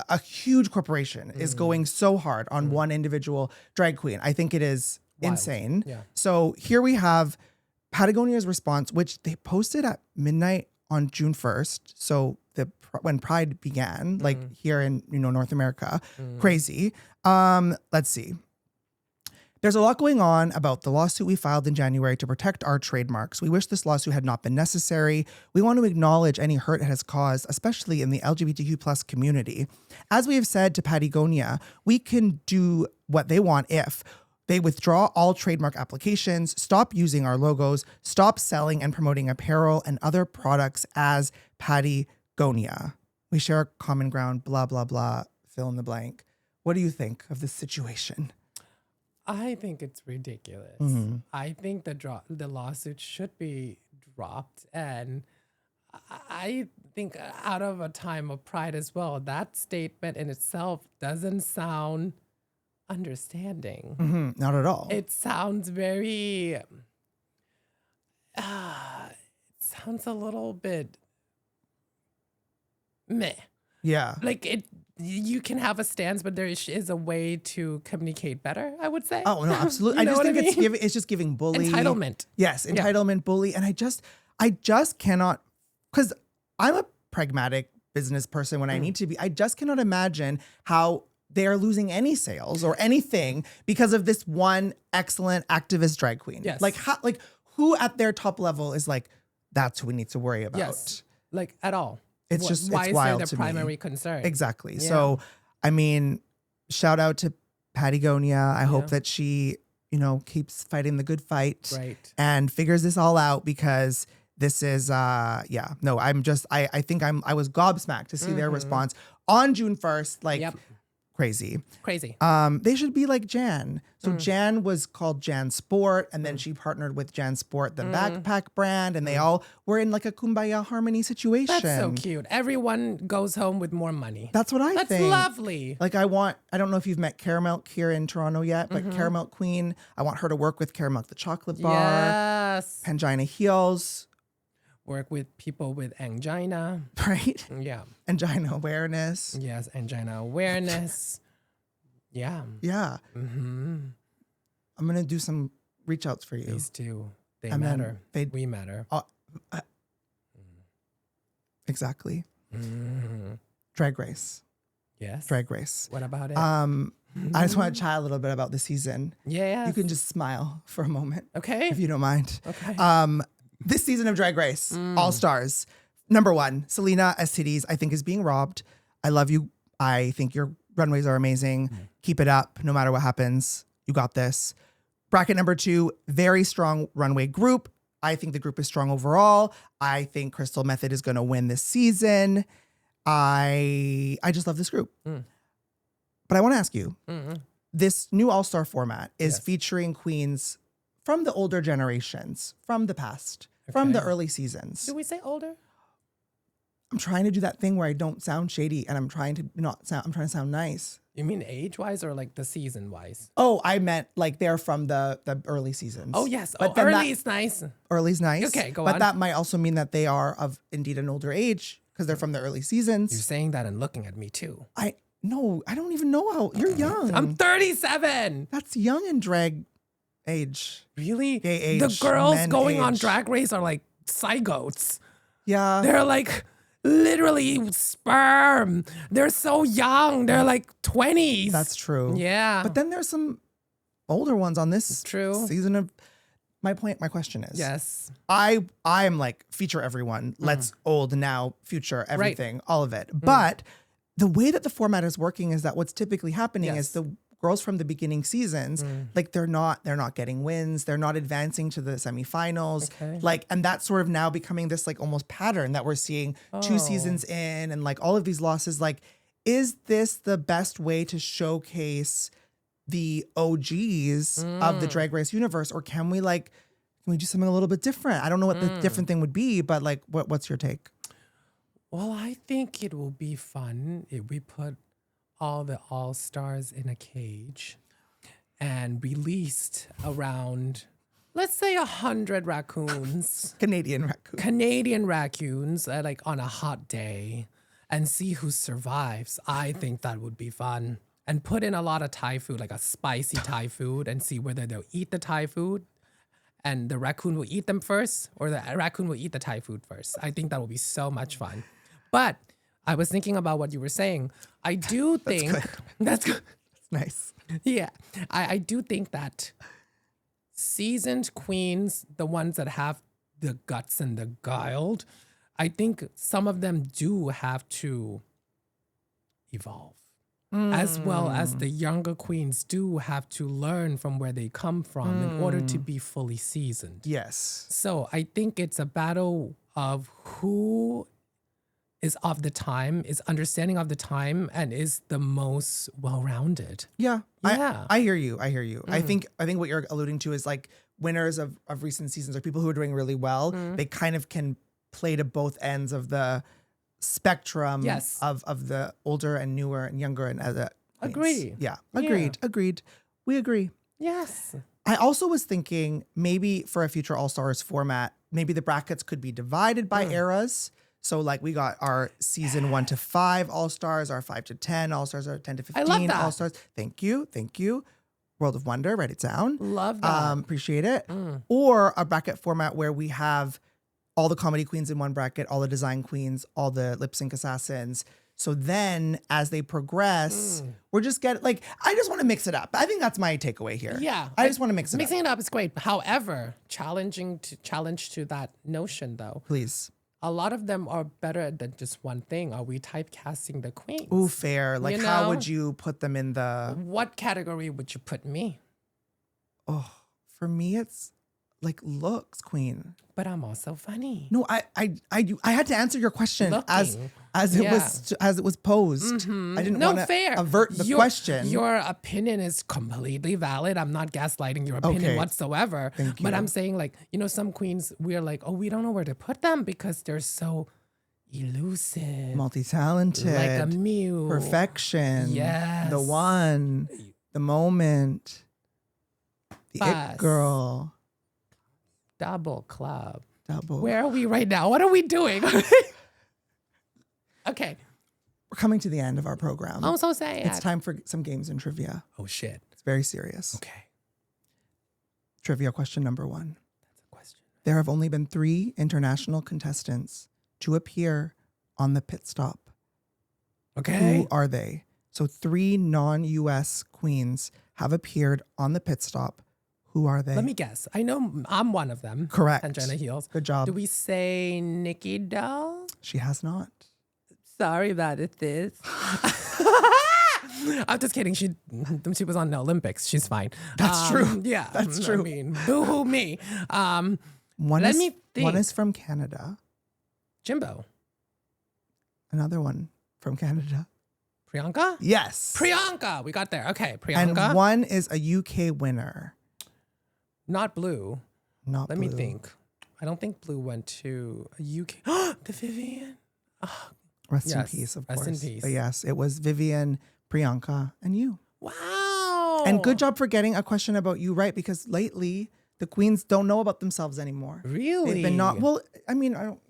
a huge corporation is going so hard on one individual drag queen. I think it is insane. Yeah. So here we have Patagonia's response, which they posted at midnight on June 1st. So when Pride began, like here in North America, crazy. Let's see. There's a lot going on about the lawsuit we filed in January to protect our trademarks. We wish this lawsuit had not been necessary. We want to acknowledge any hurt it has caused, especially in the LGBTQ plus community. As we have said to Patagonia, we can do what they want if they withdraw all trademark applications, stop using our logos, stop selling and promoting apparel and other products as Patagonia. We share a common ground, blah, blah, blah, fill in the blank. What do you think of this situation? I think it's ridiculous. I think the lawsuit should be dropped, and I think out of a time of pride as well, that statement in itself doesn't sound understanding. Not at all. It sounds very. It sounds a little bit meh. Yeah. Like it. You can have a stance, but there is a way to communicate better, I would say. Oh, no, absolutely. You know I just what think I mean? it's just giving bully. Entitlement. Yes, entitlement, bully. And I just cannot, because I'm a pragmatic business person when I need to be. I just cannot imagine how they are losing any sales or anything because of this one excellent activist drag queen. Yes. Like, who at their top level is like, that's who we need to worry about. Yes. Like at all. It's just, why it's is wild there to the primary me. concern? Exactly. Yeah. So, I mean, shout out to Patagonia. I hope Yeah. that she, keeps fighting the good fight Right. and figures this all out, because this is, I think I was gobsmacked to see their response on June 1st. Like, Yep. crazy. Crazy. They should be like Jan. So Jan was called Jan Sport, and then she partnered with Jan Sport, the backpack brand, and they all were in like a kumbaya harmony situation. That's so cute. Everyone goes home with more money. That's what I That's think. lovely. Like I don't know if you've met Caramel here in Toronto yet, but Caramel Queen, I want her to work with Caramel the chocolate bar, Yes. Pangina Heals, Work with people with angina. right? Yeah. Angina awareness. Yes. Angina awareness. Yeah. Yeah. Mm-hmm. I'm going to do some reach outs for you. These two, they And then matter. We matter. Exactly. Mhm. Drag Race. Yes. Drag Race. What about it? I just want to chat a little bit about the season. Yeah. You can just smile for a moment, Okay. if you don't mind. Okay. This season of Drag Race, All Stars. Number 1, Selena STDs, I think is being robbed. I love you. I think your runways are amazing. Keep it up no matter what happens. You got this. Bracket number 2, very strong runway group. I think the group is strong overall. I think Crystal Method is going to win this season. I just love this group. But I want to ask you, this new All-Star format is featuring queens from the older generations, from the past, from the early seasons. Do we say older? I'm trying to do that thing where I don't sound shady and I'm trying to sound nice. You mean age-wise or like the season-wise? Oh, I meant like they're from the early seasons. Oh, yes. then Early is nice. Early's nice. Okay, go but on. that might also mean that they are of indeed an older age. because they're from the early You're seasons. saying that and looking at me too. I don't even know how you're young. I'm 37. That's young in drag age. Really? Gay age, The girls men going on age. Drag Race are like zygotes. Yeah. They're like literally sperm. They're so young. They're like 20s. That's true. Yeah. But then there's some older ones on this True. season of my question is, yes. I am like feature everyone. Let's old now, future, everything, all of it. But the way that the format is working is that what's typically happening is the girls from the beginning seasons, like they're not getting wins. They're not advancing to the semifinals. Okay. Like, and that's sort of now becoming this like almost pattern that we're seeing 2 seasons in, and like all of these losses. Like, is this the best way to showcase the OGs of the Drag Race universe, or can we do something a little bit different? I don't know what the different thing would be, but like, what's your take? Well, I think it will be fun if we put all the all-stars in a cage and released around, let's say 100 raccoons. Canadian raccoons like on a hot day, and see who survives. I think that would be fun. And put in a lot of Thai food, like a spicy Thai food, and see whether they'll eat the Thai food and the raccoon will eat them first, or the raccoon will eat the Thai food first. I think that will be so much fun. But I was thinking about what you were saying. I do think that's good. That's nice. Yeah. I do think that seasoned queens, the ones that have the guts and the guile, I think some of them do have to evolve. As well as the younger queens do have to learn from where they come from in order to be fully seasoned. Yes. So I think it's a battle of who is of the time, is understanding of the time, and is the most well-rounded. Yeah. Yeah. I hear you. I think what you're alluding to is like winners of recent seasons are people who are doing really well. They kind of can play to both ends of the spectrum of the older and newer and younger and other queens. Agree. Yeah. Agreed. We agree. Yes. I also was thinking maybe for a future All-Stars format, maybe the brackets could be divided by eras. So like we got our season 1 to 5 All-Stars, our 5 to 10 All-Stars, our 10 to 15 I love that. All-Stars. Thank you. World of Wonder, write it down. Love that. Appreciate it. Or a bracket format where we have all the comedy queens in one bracket, all the design queens, all the lip sync assassins. So then as they progress, we're just I just want to mix it up. I think that's my takeaway here. Yeah. I just want to mix it Mixing up. it up is great. However, challenge to that notion though. Please. A lot of them are better than just one thing. Are we typecasting the queens? Ooh, fair. Like, You how know? would you put them in the... What category would you put me? Oh, for me, it's like looks queen. But I'm also funny. No, I had to answer your question as Looking. it was posed. I didn't No, want to fair. avert the question. Your opinion is completely valid. I'm not gaslighting your opinion Okay. whatsoever. Thank But you. I'm saying some queens, we're like, oh, we don't know where to put them because they're so elusive. Multi-talented. Like a mule. Perfection. Yes. The one. The moment. The Bus. it girl. Double club. Double. Where are we right now? What are we doing? Okay. We're coming to the end of our program. I'm so sad. It's time for some games and trivia. Oh, shit. It's very serious. Okay. Trivia question number 1. That's a question. There have only been 3 international contestants to appear on the pit stop. Okay. Who are they? So 3 non-US queens have appeared on the pit stop. Who are they? Let me guess. I know I'm one of them. Correct. Pangina Heals. Good job. Do we say Nikki Doll? She has not. Sorry about it, this. I'm just kidding. She was on the Olympics. She's fine. That's true. Yeah. That's true. I mean, boo-hoo me. One Let me think. One is from Canada. Jimbo. Another one from Canada. Priyanka? Yes. Priyanka. We got there. Okay. Priyanka. And one is a UK winner. Not Blue. Not Let Blue. me think. I don't think Blue went to a UK. The Vivian. Rest in Yes, peace, of rest course. in peace. But yes, it was Vivian, Priyanka, and you. Wow. And good job for getting a question about you right, because lately The queens don't know about themselves anymore. Really? They've been not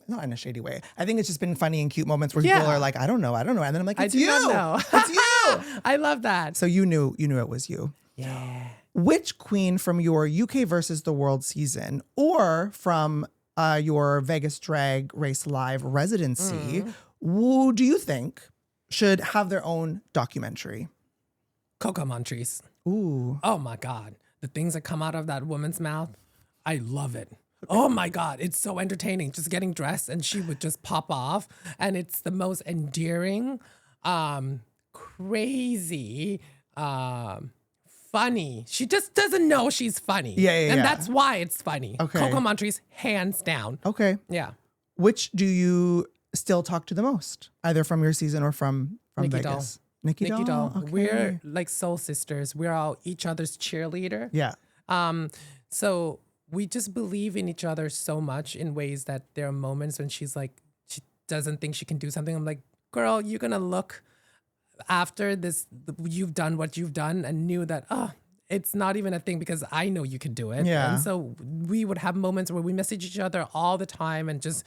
not in a shady way. I think it's just been funny and cute moments where people are like, I don't know. And then I'm like, it's you. It's you. I love that. So you knew it was you. Yeah. Which queen from your UK versus the world season or from your Vegas Drag Race Live residency, who do you think should have their own documentary? Coco Montrese. Ooh. Oh my God. The things that come out of that woman's mouth, I love it. Oh my God. It's so entertaining. Just getting dressed and she would just pop off. And it's the most endearing, crazy, funny. She just doesn't know she's funny. And that's why it's funny. Okay. Coco Montrese, hands down. Okay. Yeah. Which do you still talk to the most? Either from your season or from Nikki Vegas? Doll. Nikki Nikki Doll. Doll. Okay. We're like soul sisters. We're all each other's cheerleader. Yeah. So we just believe in each other so much in ways that there are moments when she's like, she doesn't think she can do something. I'm like, girl, you're going to look after this. You've done what you've done and knew that, it's not even a thing because I know you can do it. Yeah. And so we would have moments where we message each other all the time and just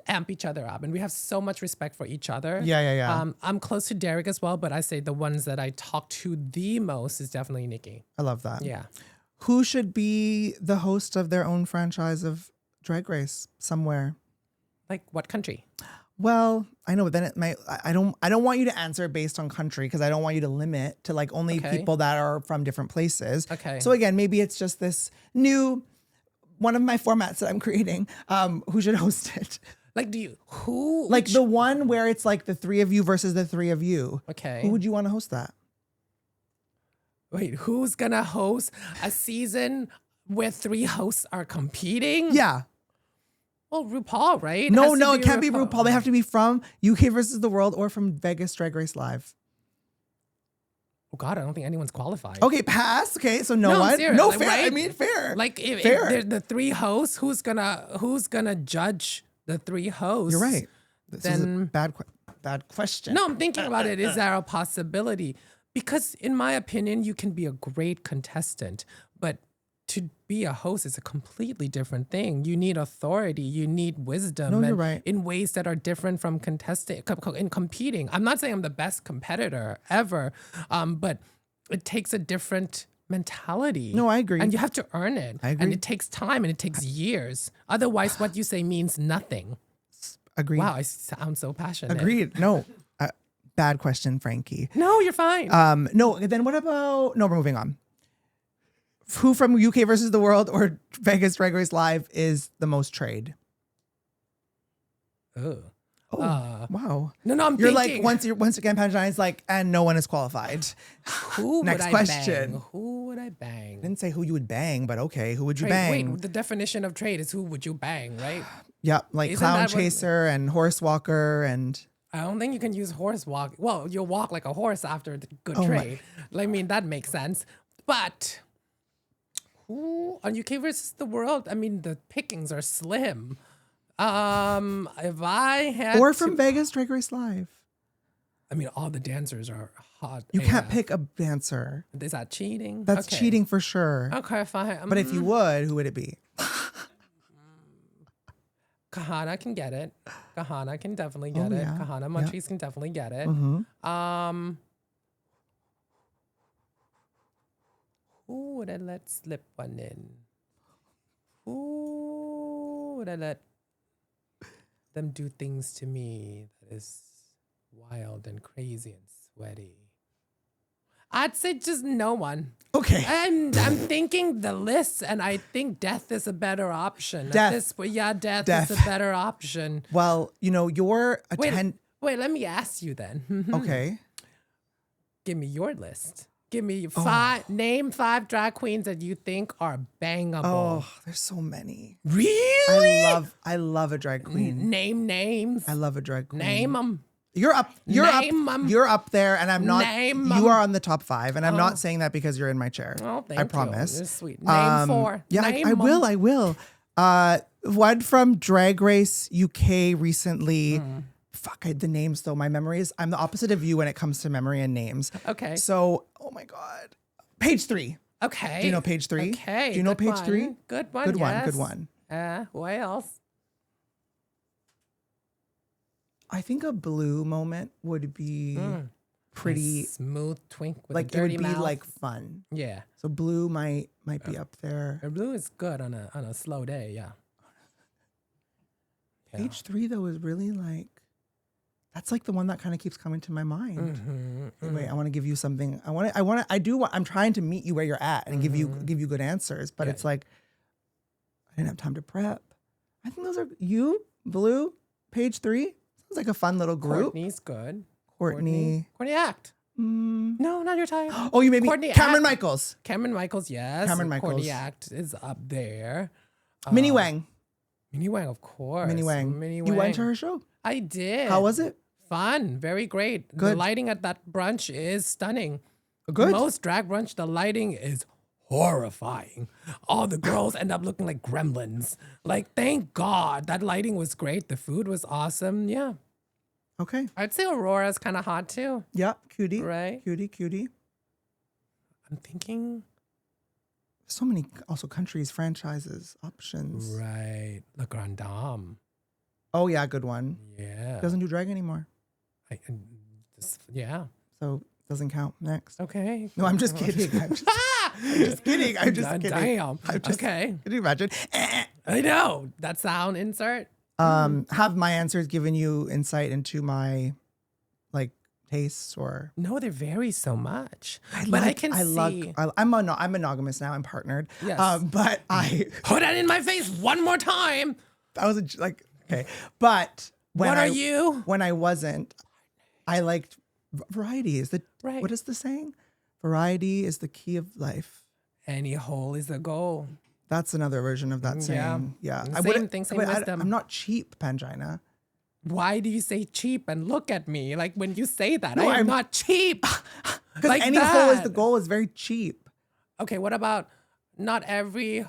amp each other up. And we have so much respect for each other. Yeah. I'm close to Derek as well, but I say the ones that I talk to the most is definitely Nikki. I love that. Yeah. Who should be the host of their own franchise of Drag Race somewhere? Like what country? Well, I know, but then it might. I don't want you to answer based on country because I don't want you to limit to like only people that are from different places. Okay. So again, maybe it's just this new one of my formats that I'm creating. Who should host it? Like, The one where it's like the three of you versus the three of you. Okay. Who would you want to host that? Wait, who's gonna host a season where 3 hosts are competing? Yeah. Well, RuPaul, right? No, it can't be RuPaul. They have to be from UK versus the world or from Vegas Drag Race Live. Oh God, I don't think anyone's qualified. Okay, pass. Okay, so no one. serious, No, like, fair. right? I mean, fair. Like if fair. they're the 3 hosts, who's gonna judge the 3 hosts? You're right. This is a Then bad question. no, I'm thinking about it. Is there a possibility? Because in my opinion, you can be a great contestant, but to be a host is a completely different thing. You need authority, you need wisdom, No, you're right. in ways that are different from contesting in competing. I'm not saying I'm the best competitor ever, but it takes a different mentality. No, I agree. And you have to earn it. I agree. And it takes time and it takes years. Otherwise, what you say means nothing. Agreed. Wow, I sound so passionate. Agreed. No, bad question, Frankie. No, you're fine. No, then what about, no, we're moving on. Who from UK versus the world or Vegas Drag Race Live is the most trade? Oh, Wow. No, I'm You're thinking. like, once again, Pangina's like, and no one is qualified. Who Next would I question. Bang? Who would I bang? Didn't say who you would bang, but okay, who would you Trade. bang? Wait, the definition of trade is who would you bang, right? Yeah, like Isn't clown that what- chaser and horse walker and I don't think you can use horse walk. Well, you'll walk like a horse after the good Oh my- trade. I mean, that makes sense. But who on UK versus the world? I mean, the pickings are slim. If I had or from Vegas Drag Race Live. I mean, all the dancers are hot. You can't AF. pick a dancer. Is that cheating? That's Okay. cheating for sure. Okay, fine. But if you would, who would it be? Kahana can get it. Kahana can definitely get it. yeah. Kahana Montrese can definitely get it. Mm-hmm. Who would I let slip one in? Who would I let them do things to me that is wild and crazy and sweaty? I'd say just no one. Okay. And I'm thinking the list, and I think death is a better option. Death. Death is a better option. Well, you're a Wait, 10. wait, let me ask you then. Okay. Give me your list. Give me 5, name 5 drag queens that you think are bangable. Oh, there's so many. Really? I love a drag queen. Name names. I love a drag queen. Name them. You're up. Name 'em. You're up there, and I'm not. Name 'em. You are on the top 5, and I'm not saying that because you're in my chair. Oh, thank I you. promise. You're sweet. Name 4. Yeah, Name I 'em. will. I will. One from Drag Race UK recently. Fuck, the names though. My memory is. I'm the opposite of you when it comes to memory and names. Okay. So, oh my god, page 3. Okay. Do you know page 3? Okay. Do you know good page 3? one. Good one. Good one. yes. Good one. What else? I think a blue moment would be pretty Nice smooth twink with like a it would dirty be mouth. like fun. Yeah. So blue might be up there. Blue is good on a slow day. Yeah. Page 3 though is really like that's like the one that kind of keeps coming to my mind. Wait, I want to give you something. I'm trying to meet you where you're at and give you good answers, but it's like I didn't have time to prep. I think those are you, blue, page 3. Sounds like a fun little group. Courtney's good. Courtney Act. No, not your type. Oh, you made me Courtney Cameron Act. Michaels. Cameron Michaels, yes. Cameron Michaels. Courtney Act is up there. Minnie Wang. Minnie Wang, of course. Minnie Wang. Minnie You Wang. went to her show? I did. How was it? Fun. Very great. The Good. lighting at that brunch is stunning. Good. Most drag brunch, the lighting is horrifying. All the girls end up looking like gremlins. Like, thank God that lighting was great. The food was awesome. Yeah. Okay. I'd say Aurora's kind of hot too. Yeah, cutie. Right. Cutie. I'm thinking. So many also countries, franchises, options. Right. Le Grand Dame. Oh yeah, good one. Yeah. Doesn't do drag anymore. Yeah. So doesn't count. Next. Okay. No, I'm just kidding. I'm just kidding. I'm just kidding. Damn. I'm just, Okay. Can you imagine? I know. That sound insert. Have my answers given you insight into my like tastes or No, they vary so much. I can see. I'm monogamous now. I'm partnered. Yes. But I Put that in my face one more time. I was like okay. But What are you? When I wasn't, I liked variety. Is the Right. What is the saying? Variety is the key of life. Any hole is a goal. That's another version of that saying. Yeah. Same thing, same wisdom. I'm not cheap, Pangina. Why do you say cheap and look at me? Like when you say that, No, I am I'm not cheap. Because Like any hole is that. the goal is very cheap. Okay, what about not every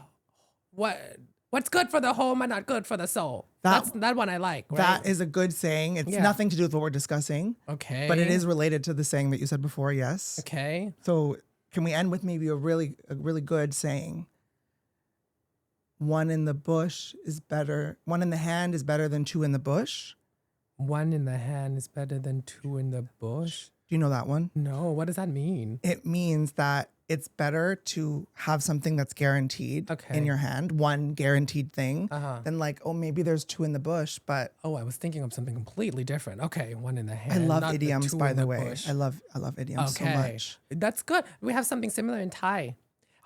what's good for the home and not good for the soul? That's that one I like, right? That is a good saying. It's nothing to do with what we're discussing. Okay. But it is related to the saying that you said before, yes. Okay. So can we end with maybe a really good saying? One in the hand is better than two in the bush. One in the hand is better than two in the bush. Do you know that one? No, what does that mean? It means that it's better to have something that's guaranteed in your hand, one guaranteed thing, than like, oh, maybe there's two in the bush, but Oh, I was thinking of something completely different. Okay, one in the hand. I love not the idioms, two by in the way. bush. I love idioms so much. That's good. We have something similar in Thai.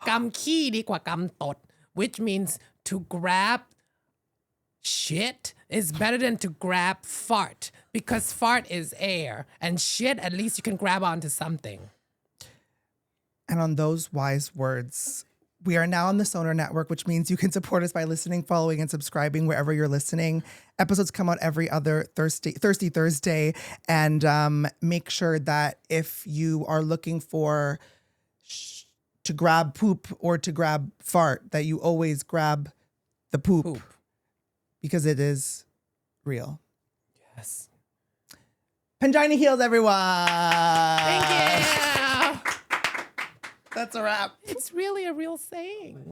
กำขี้ดีกว่ากำตด which means to grab shit is better than to grab fart because fart is air and shit at least you can grab onto something. And on those wise words, we are now on the Sonar Network, which means you can support us by listening, following, and subscribing wherever you're listening. Episodes come out every other Thirsty Thursday. And make sure that if you are looking for to grab poop or to grab fart, that you always grab the poop. Because it is real. Yes. Pangina Heals, everyone. Thank you. That's a wrap. It's really a real saying.